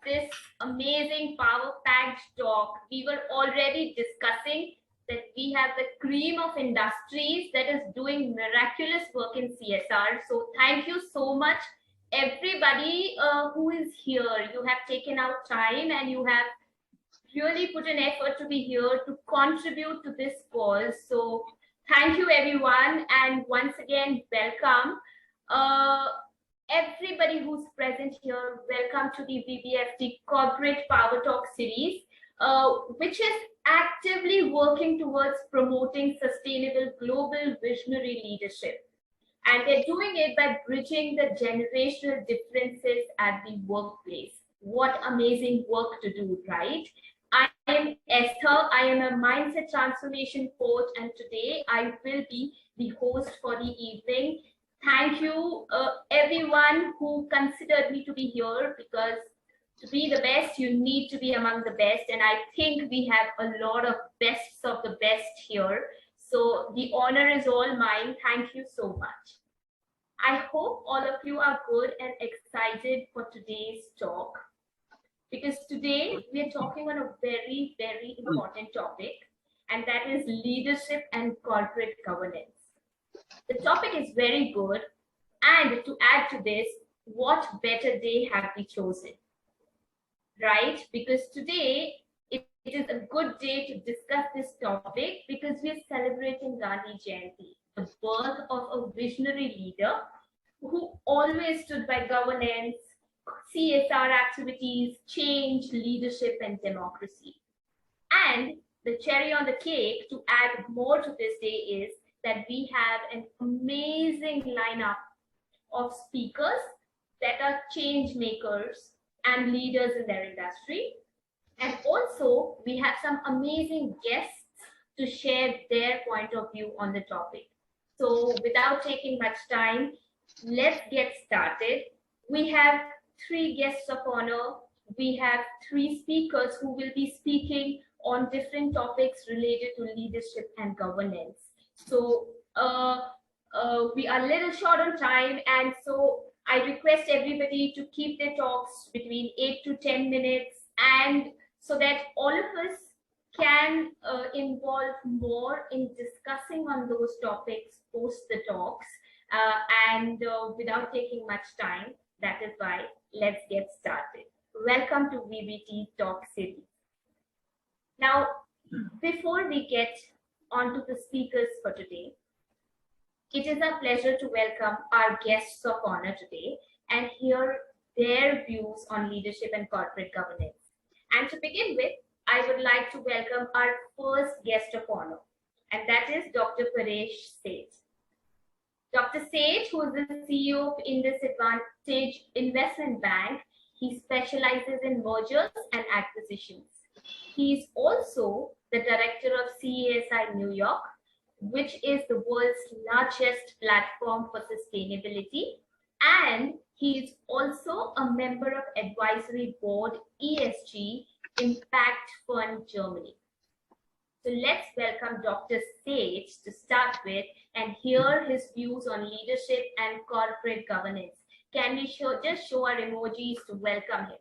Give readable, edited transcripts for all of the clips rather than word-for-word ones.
this amazing power-packed talk. We were already discussing that we have the cream of industries that is doing miraculous work in CSR. So thank you so much, everybody who is here. You have taken out time and you have really put an effort to be here to contribute to this cause. So thank you, everyone. And once again, welcome. Everybody who's present here, welcome to the VBFT Corporate Power Talk series, which is actively working towards promoting sustainable global visionary leadership. And they're doing it by bridging the generational differences at the workplace. What amazing work to do, right? I am Esther. I am a mindset transformation coach, and today I will be the host for the evening. Thank you, everyone who considered me to be here, because to be the best, you need to be among the best. And I think we have a lot of bests of the best here. So the honor is all mine. Thank you so much. I hope all of you are good and excited for today's talk, because today we are talking on a very, very important topic, and that is leadership and corporate governance. The topic is very good, and to add to this, what better day have we chosen, right? Because today it is a good day to discuss this topic, because we're celebrating Gandhi Jayanti, the birth of a visionary leader who always stood by governance, CSR activities, change, leadership, and democracy. And the cherry on the cake to add more to this day is that we have an amazing lineup of speakers that are change makers and leaders in their industry. And also, we have some amazing guests to share their point of view on the topic. So without taking much time, let's get started. We have 3 guests of honor. We have 3 speakers who will be speaking on different topics related to leadership and governance. So we are a little short on time, and so I request everybody to keep their talks between 8 to 10 minutes, and so that all of us can involve more in discussing on those topics post the talks. And without taking much time, that is why let's get started. Welcome to VBT Talk Series. Now, before we get on to the speakers for today, it is a pleasure to welcome our guests of honor today and hear their views on leadership and corporate governance. And to begin with, I would like to welcome our first guest of honor, and that is Dr. Paresh Seth. Dr. Seth, who is the CEO of Indus Advantage Investment Bank, he specializes in mergers and acquisitions. He is also the director of CESI New York, which is the world's largest platform for sustainability. And he is also a member of advisory board ESG Impact Fund Germany. So let's welcome Dr. Seth to start with and hear his views on leadership and corporate governance. Can we just show our emojis to welcome him?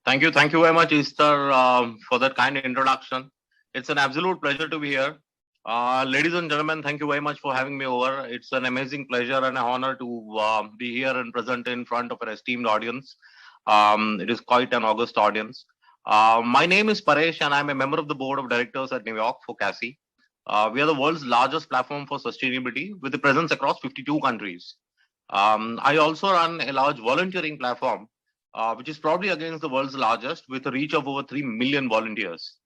Thank you very much, Esther, for that kind introduction. It's an absolute pleasure to be here. Ladies and gentlemen, thank you very much for having me over. It's an amazing pleasure and an honor to be here and present in front of an esteemed audience. It is quite an august audience. My name is Paresh, and I'm a member of the board of directors at New York for CASI. We are the world's largest platform for sustainability with a presence across 52 countries. I also run a large volunteering platform, which is probably against the world's largest, with a reach of over 3 million volunteers.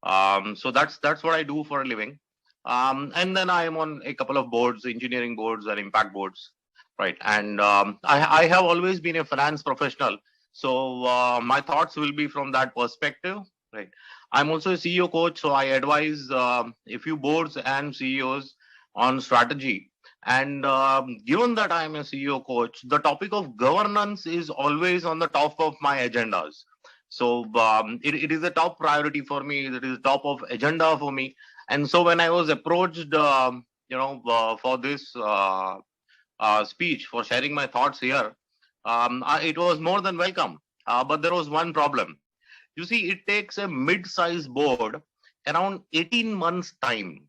So that's what I do for a living. And then I am on a couple of boards, engineering boards and impact boards, right? And I have always been a finance professional, so my thoughts will be from that perspective, right? I'm also a CEO coach, so I advise a few boards and CEOs on strategy. And given that I'm a CEO coach, the topic of governance is always on the top of my agendas. So it is a top priority for me. It is top of agenda for me. And so when I was approached for this speech, for sharing my thoughts here. It was more than welcome. But there was one problem. You see, it takes a mid-sized board around 18 months time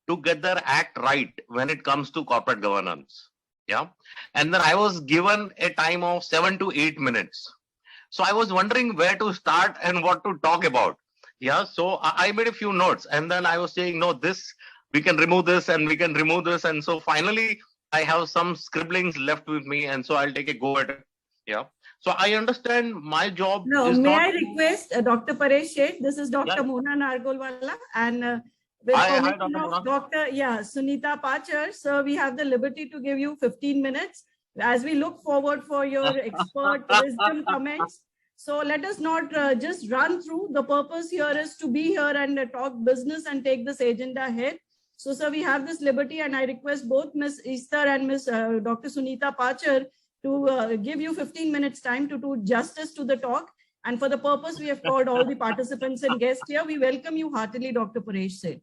to get their act right when it comes to corporate governance. Yeah. And then I was given a time of 7 to 8 minutes. So I was wondering where to start and what to talk about. Yeah. So I made a few notes and then I was saying, no, we can remove this and we can remove this. And so finally, I have some scribblings left with me. And so I'll take a go at it. Yeah. So I understand my job No, is may not. I request Dr. Paresh Sheth? This is Dr. Yeah. Mona Nargolwala and with Hi, permission Dr. Mona. of Dr. Sunita Pachar, sir, we have the liberty to give you 15 minutes as we look forward for your expert wisdom comments. So let us not just run through. The purpose here is to be here and talk business and take this agenda ahead. So, sir, we have this liberty and I request both Ms. Esther and Ms. Dr. Sunita Pachar to give you 15 minutes time to do justice to the talk. And for the purpose, we have called all the participants and guests here. We welcome you heartily, Dr. Paresh Sheth.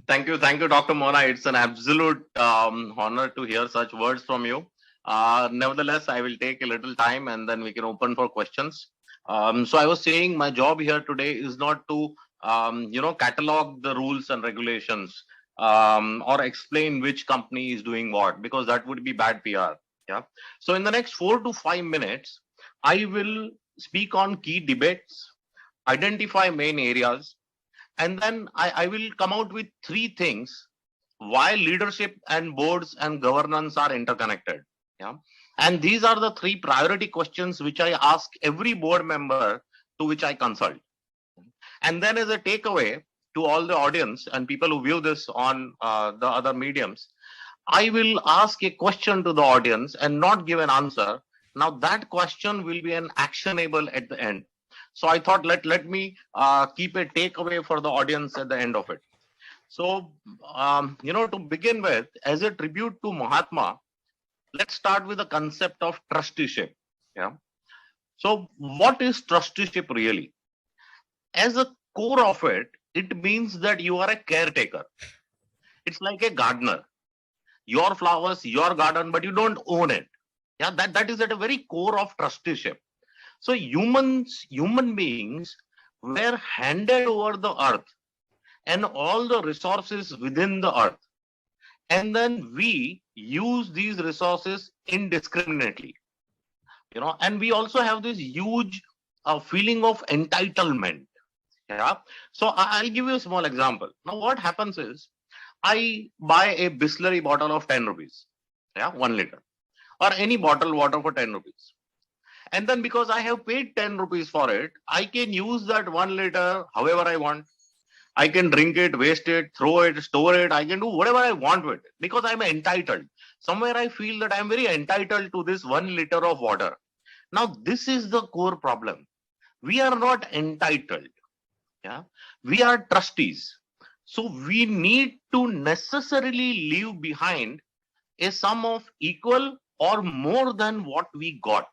Thank you, Dr. Mona. It's an absolute honor to hear such words from you. Nevertheless, I will take a little time and then we can open for questions. So I was saying my job here today is not to, catalog the rules and regulations or explain which company is doing what, because that would be bad PR. Yeah. So in the next 4 to 5 minutes, I will speak on key debates, identify main areas, and then I will come out with 3 things why leadership and boards and governance are interconnected. Yeah. And these are the 3 priority questions which I ask every board member to which I consult. And then as a takeaway to all the audience and people who view this on the other mediums, I will ask a question to the audience and not give an answer. Now that question will be an actionable at the end. So I thought let me keep a takeaway for the audience at the end of it. So, to begin with, as a tribute to Mahatma, let's start with the concept of trusteeship. Yeah. So what is trusteeship really? As a core of it, it means that you are a caretaker. It's like a gardener. Your flowers, your garden, but you don't own it. Yeah, that is at a very core of trusteeship. So human beings were handed over the earth and all the resources within the earth. And then we use these resources indiscriminately. And we also have this huge feeling of entitlement. Yeah. So I'll give you a small example. Now what happens is, I buy a Bisleri bottle of 10 rupees, 1 liter, or any bottled water for 10 rupees. And then because I have paid 10 rupees for it, I can use that 1 liter however I want. I can drink it, waste it, throw it, store it. I can do whatever I want with it because I'm entitled. Somewhere I feel that I'm very entitled to this 1 liter of water. Now, this is the core problem. We are not entitled. Yeah, we are trustees. So we need to necessarily leave behind a sum of equal or more than what we got.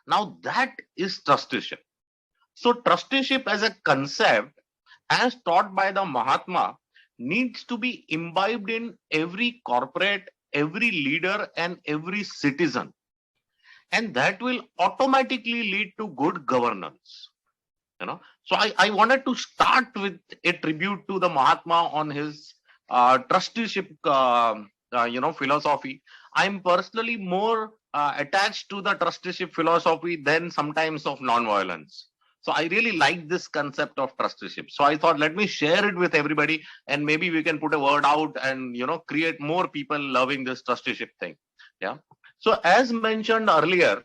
Now that is trusteeship. So trusteeship as a concept, as taught by the Mahatma, needs to be imbibed in every corporate, every leader, and every citizen. And that will automatically lead to good governance. So I wanted to start with a tribute to the Mahatma on his trusteeship, philosophy. I'm personally more attached to the trusteeship philosophy than sometimes of non-violence. So I really like this concept of trusteeship. So I thought, let me share it with everybody, and maybe we can put a word out and create more people loving this trusteeship thing. Yeah. So as mentioned earlier,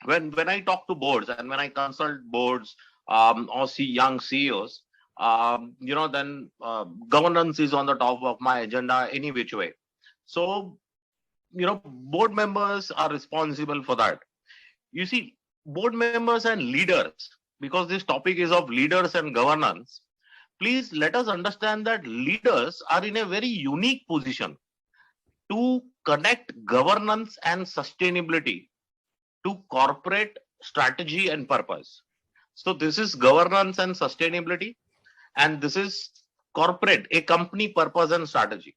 when I talk to boards and when I consult boards or see young CEOs, then governance is on the top of my agenda any which way. So, board members are responsible for that. You see, board members and leaders, because this topic is of leaders and governance, please let us understand that leaders are in a very unique position to connect governance and sustainability to corporate strategy and purpose. So this is governance and sustainability, and this is corporate, a company purpose and strategy.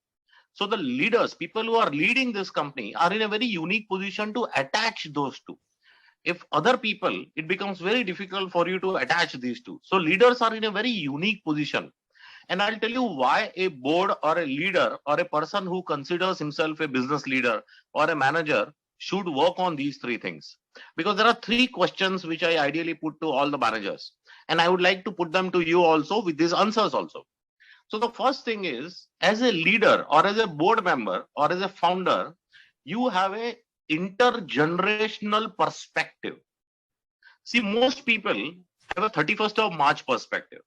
So the leaders, people who are leading this company, are in a very unique position to attach those two. If other people, it becomes very difficult for you to attach these two. So leaders are in a very unique position. And I'll tell you why a board or a leader or a person who considers himself a business leader or a manager should work on these three things. Because there are three questions which I ideally put to all the managers. And I would like to put them to you also with these answers also. So the first thing is, as a leader or as a board member or as a founder, you have a intergenerational perspective. See, most people have a 31st of March perspective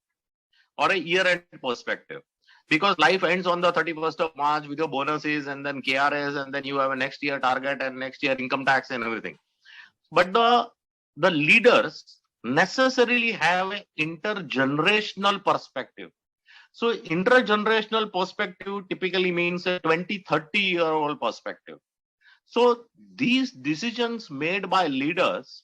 or a year-end perspective, because life ends on the 31st of March with your bonuses and then KRS, and then you have a next year target and next year income tax and everything. But the leaders necessarily have an intergenerational perspective. So intergenerational perspective typically means a 20, 30-year-old perspective. So these decisions made by leaders